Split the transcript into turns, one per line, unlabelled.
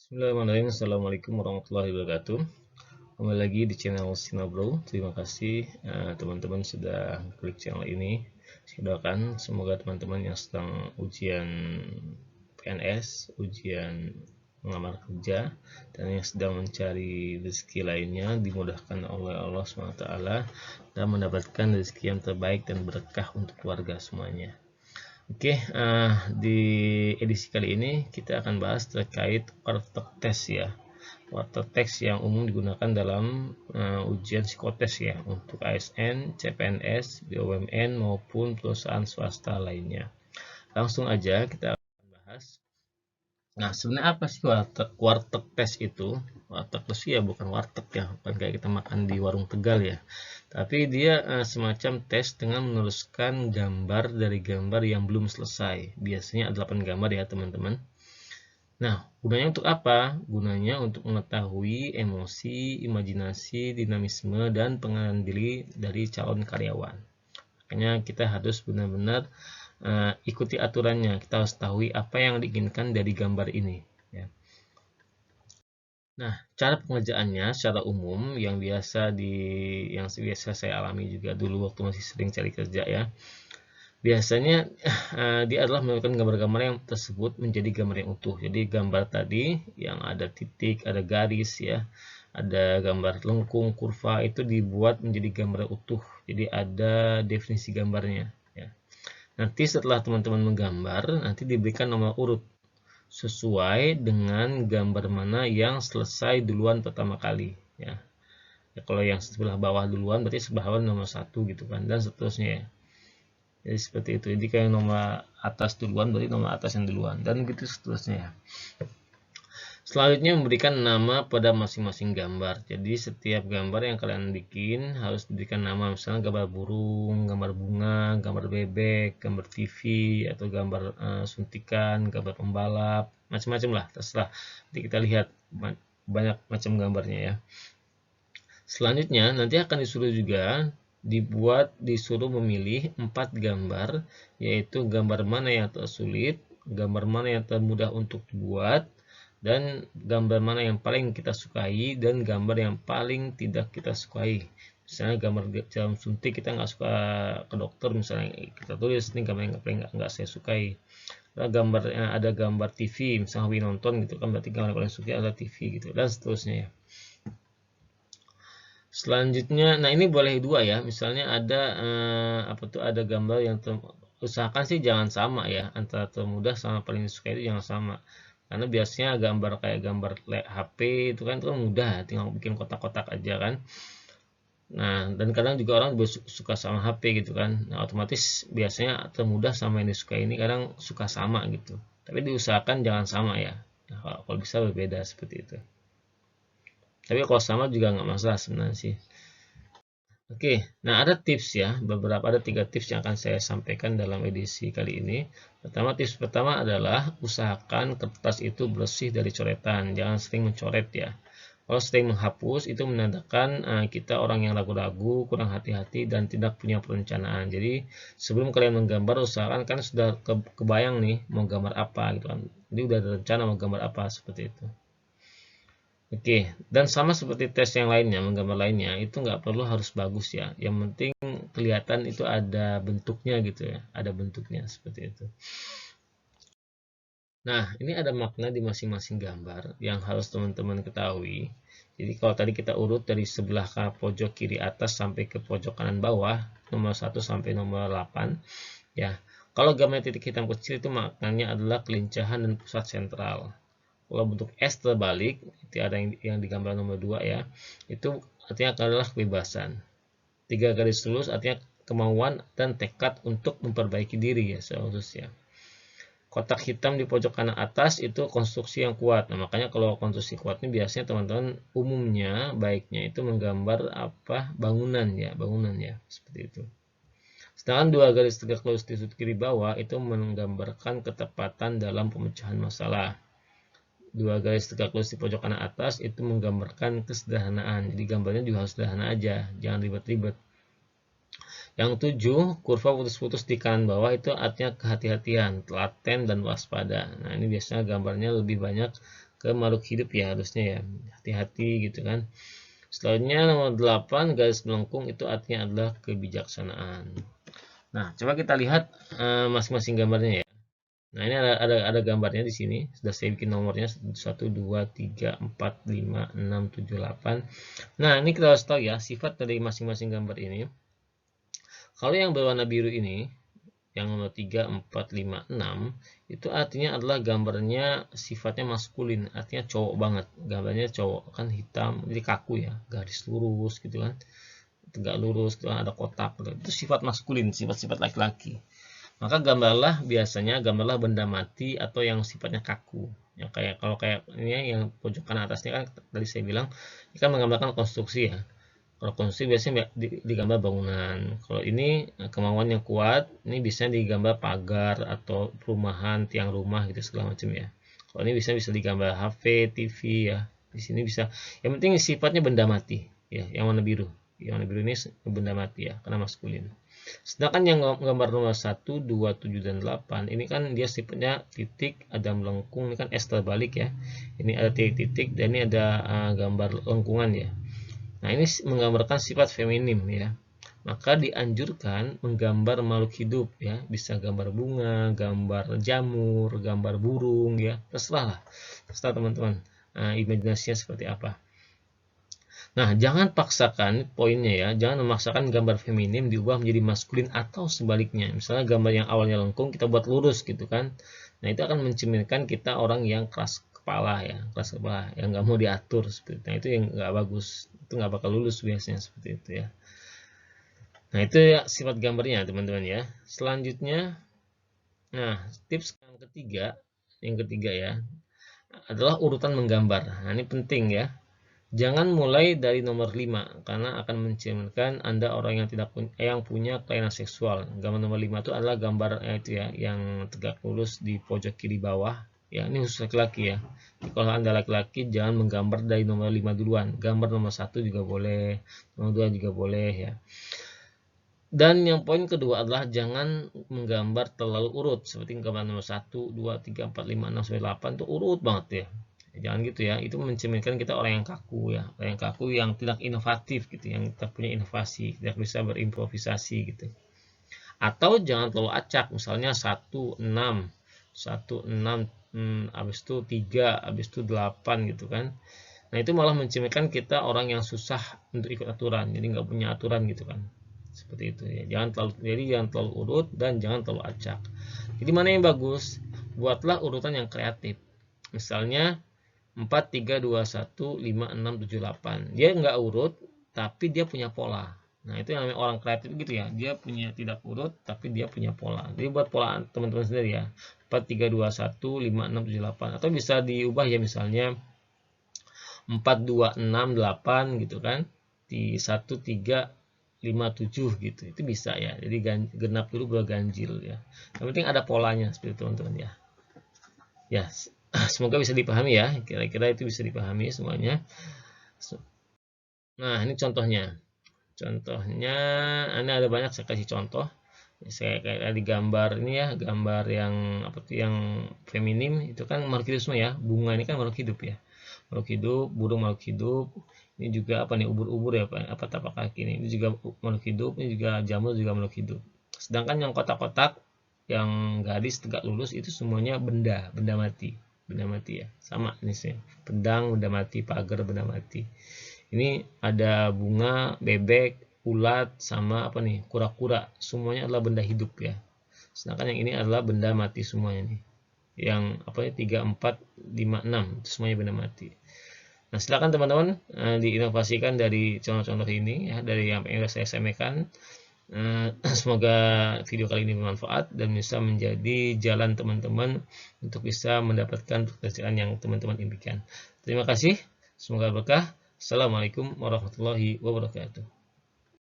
Bismillahirrahmanirrahim. Assalamualaikum warahmatullahi wabarakatuh. Kembali lagi di channel Sinabro. Terima kasih teman-teman sudah klik channel ini. Saya doakan semoga teman-teman yang sedang ujian PNS, ujian melamar kerja, dan yang sedang mencari rezeki lainnya dimudahkan oleh Allah SWT dan mendapatkan rezeki yang terbaik dan berkah untuk keluarga semuanya. Oke, di edisi kali ini kita akan bahas terkait warteg tes ya. Warteg tes yang umum digunakan dalam ujian psikotes ya untuk ASN, CPNS, BUMN maupun perusahaan swasta lainnya. Langsung aja kita akan bahas. Nah, sebenarnya apa sih warteg tes itu? Warteg tes ya bukan warteg ya, bukan kayak kita makan di warung Tegal ya. Tapi dia semacam tes dengan menuliskan gambar dari gambar yang belum selesai. Biasanya ada 8 gambar ya teman-teman. Nah, gunanya untuk apa? Gunanya untuk mengetahui emosi, imajinasi, dinamisme, dan pengenalan diri dari calon karyawan. Makanya kita harus benar-benar ikuti aturannya. Kita harus tahu apa yang diinginkan dari gambar ini. Ya. Nah, cara pengerjaannya secara umum yang biasa saya alami juga dulu waktu masih sering cari kerja ya. Biasanya dia adalah melakukan gambar-gambar yang tersebut menjadi gambar yang utuh. Jadi gambar tadi yang ada titik, ada garis ya, ada gambar lengkung, kurva itu dibuat menjadi gambar yang utuh. Jadi ada definisi gambarnya ya. Nanti setelah teman-teman menggambar, nanti diberikan nomor urut sesuai dengan gambar mana yang selesai duluan pertama kali ya. Ya, kalau yang sebelah bawah duluan berarti sebelah bawah nomor 1 gitu kan, dan seterusnya ya. Jadi seperti itu. Jadi kayak nomor atas duluan berarti nomor atas yang duluan, dan gitu seterusnya ya. Selanjutnya memberikan nama pada masing-masing gambar. Jadi setiap gambar yang kalian bikin harus diberikan nama, misalnya gambar burung, gambar bunga, gambar bebek, gambar TV, atau gambar suntikan, gambar pembalap, macam-macam lah, terserah. Nanti kita lihat banyak macam gambarnya ya. Selanjutnya nanti akan disuruh juga disuruh memilih 4 gambar, yaitu gambar mana yang tersulit, gambar mana yang termudah untuk dibuat, dan gambar mana yang paling kita sukai, dan gambar yang paling tidak kita sukai. Misalnya gambar jarum suntik kita nggak suka ke dokter, misalnya kita tulis ini gambar yang paling nggak saya sukai. Ada gambar TV, misalnya hobi nonton gitu kan, berarti gambar yang paling suka adalah TV gitu, dan seterusnya ya. Selanjutnya, nah ini boleh dua ya. Misalnya ada gambar yang usahakan sih jangan sama ya, antara termudah sama paling disukai itu jangan sama. Karena biasanya gambar kayak gambar HP itu kan mudah, tinggal bikin kotak-kotak aja kan. Nah, dan kadang juga orang suka sama HP gitu kan. Nah, otomatis biasanya termudah sama yang disukai ini kadang suka sama gitu. Tapi diusahakan jangan sama ya. Nah, kalau bisa berbeda seperti itu. Tapi kalau sama juga nggak masalah sebenarnya sih. Oke, nah ada tips ya, ada 3 tips yang akan saya sampaikan dalam edisi kali ini. Tips pertama adalah usahakan kertas itu bersih dari coretan, jangan sering mencoret ya. Kalau sering menghapus itu menandakan kita orang yang ragu-ragu, kurang hati-hati, dan tidak punya perencanaan. Jadi sebelum kalian menggambar usahakan kan sudah kebayang nih mau gambar apa gitu kan. Jadi udah ada rencana mau gambar apa seperti itu. Oke, dan sama seperti tes yang lainnya, menggambar lainnya, itu nggak perlu harus bagus ya. Yang penting kelihatan itu ada bentuknya gitu ya, ada bentuknya seperti itu. Nah, ini ada makna di masing-masing gambar yang harus teman-teman ketahui. Jadi kalau tadi kita urut dari sebelah ke pojok kiri atas sampai ke pojok kanan bawah, nomor 1 sampai nomor 8, ya. Kalau gambar titik hitam kecil itu maknanya adalah kelincahan dan pusat sentral. Kalau bentuk S terbalik, itu ada yang digambar nomor 2 ya, itu artinya adalah kebebasan. 3 garis lurus artinya kemauan dan tekad untuk memperbaiki diri ya, khususnya. Kotak hitam di pojok kanan atas itu konstruksi yang kuat. Nah, makanya kalau konstruksi kuat ini biasanya teman-teman umumnya baiknya itu menggambar bangunan ya, seperti itu. Sedangkan 2 garis tegak lurus di sudut kiri bawah itu menggambarkan ketepatan dalam pemecahan masalah. 2 garis tegak lurus di pojok kanan atas itu menggambarkan kesederhanaan. Jadi gambarnya juga harus sederhana aja, jangan ribet-ribet. Yang 7, kurva putus-putus di kanan bawah itu artinya kehati-hatian, telaten, dan waspada. Nah, ini biasanya gambarnya lebih banyak ke makhluk hidup ya harusnya ya. Hati-hati gitu kan. Selanjutnya nomor 8 garis melengkung itu artinya adalah kebijaksanaan. Nah, coba kita lihat masing-masing gambarnya ya. Nah, ini ada gambarnya di sini. Sudah saya bikin nomornya 1 2 3 4 5 6 7 8. Nah, ini kita harus tahu ya sifat dari masing-masing gambar ini. Kalau yang berwarna biru ini, yang nomor 3 4 5 6, itu artinya adalah gambarnya sifatnya maskulin, artinya cowok banget. Gambarnya cowok kan hitam, jadi kaku ya, garis lurus gitu kan. Tegak lurus, gitu kan, ada kotak. Itu sifat maskulin, sifat-sifat laki-laki. Maka gambarlah benda mati atau yang sifatnya kaku. Ya kayak kalau kayak ini yang pojok kanan atasnya kan tadi saya bilang ini kan menggambarkan konstruksi ya. Kalau konstruksi biasanya digambar bangunan. Kalau ini kemauan yang kuat, ini bisa digambar pagar atau perumahan, tiang rumah gitu segala macam ya. Kalau ini bisa digambar HP, TV ya. Di sini bisa. Yang penting sifatnya benda mati ya, yang warna biru. Yang warna biru ini benda mati ya, karena maskulin. Sedangkan yang gambar nomor 1, 2, 7, dan 8 ini kan dia sifatnya titik, ada melengkung, ini kan S terbalik ya. Ini ada titik-titik dan ini ada gambar lengkungan ya. Nah, ini menggambarkan sifat feminim ya. Maka dianjurkan menggambar makhluk hidup ya, bisa gambar bunga, gambar jamur, gambar burung ya, terserah lah. Terserah teman-teman. Imajinasinya seperti apa. Nah, jangan paksakan poinnya ya, jangan memaksakan gambar feminim diubah menjadi maskulin atau sebaliknya. Misalnya gambar yang awalnya lengkung kita buat lurus gitu kan. Nah, itu akan mencerminkan kita orang yang keras kepala ya, keras kepala, yang nggak mau diatur seperti itu. Nah, itu yang nggak bagus, itu nggak bakal lulus biasanya seperti itu ya. Nah, itu ya sifat gambarnya teman-teman ya. Selanjutnya, nah tips yang ketiga ya, adalah urutan menggambar. Nah, ini penting ya. Jangan mulai dari nomor 5 karena akan mencerminkan Anda orang yang punya kelainan seksual. Gambar nomor 5 itu adalah gambar itu ya yang tegak lurus di pojok kiri bawah. Ya, ini khusus laki-laki ya. Jadi, kalau Anda laki-laki jangan menggambar dari nomor 5 duluan. Gambar nomor 1 juga boleh, nomor 2 juga boleh ya. Dan yang poin kedua adalah jangan menggambar terlalu urut seperti gambar nomor 1, 2, 3, 4, 5, 6 sampai 8 itu urut banget ya. Jangan gitu ya, itu mencerminkan kita orang yang kaku ya, orang yang kaku yang tidak inovatif gitu, yang tidak punya inovasi, tidak bisa berimprovisasi gitu. Atau jangan terlalu acak, misalnya 1, 6, 1, 6, habis itu 3, habis itu 8 gitu kan. Nah, itu malah mencerminkan kita orang yang susah untuk ikut aturan, jadi nggak punya aturan gitu kan. Seperti itu ya. Jangan terlalu urut dan jangan terlalu acak. Jadi mana yang bagus? Buatlah urutan yang kreatif. Misalnya 4, 3, 2, 1, 5, 6, 7, 8. Dia nggak urut, tapi dia punya pola. Nah, itu yang namanya orang kreatif gitu ya. Dia punya tidak urut, tapi dia punya pola. Jadi buat pola teman-teman sendiri ya. 4, 3, 2, 1, 5, 6, 7, 8. Atau bisa diubah ya misalnya 4, 2, 6, 8 gitu kan. Di 1, 3, 5, 7 gitu. Itu bisa ya. Jadi genap dulu baru ganjil ya. Yang penting ada polanya seperti itu teman-teman ya. Ya, semoga bisa dipahami ya. Kira-kira itu bisa dipahami semuanya. Nah, ini contohnya. Contohnya, ini ada banyak saya kasih contoh. Saya kayak di gambar ini ya, gambar yang apa tuh yang feminim itu kan makhluk hidup semua ya. Bunga ini kan makhluk hidup ya. Makhluk hidup, burung makhluk hidup. Ini juga apa nih ubur-ubur ya apa tapak kaki ini. Ini juga makhluk hidup, ini juga jamur juga makhluk hidup. Sedangkan yang kotak-kotak yang garis tegak lurus itu semuanya benda mati. Benda mati ya. Sama ini sih. Pedang benda mati, pagar benda mati. Ini ada bunga, bebek, ulat, sama apa nih, kura-kura. Semuanya adalah benda hidup ya. Sedangkan yang ini adalah benda mati semuanya nih. Yang apa nih 3, 4, 5, 6 itu semuanya benda mati. Nah, silakan teman-teman diinovasikan dari contoh-contoh ini ya, dari yang saya sampaikan. Semoga video kali ini bermanfaat dan bisa menjadi jalan teman-teman untuk bisa mendapatkan pekerjaan yang teman-teman impikan. Terima kasih, semoga berkah. Assalamualaikum warahmatullahi wabarakatuh.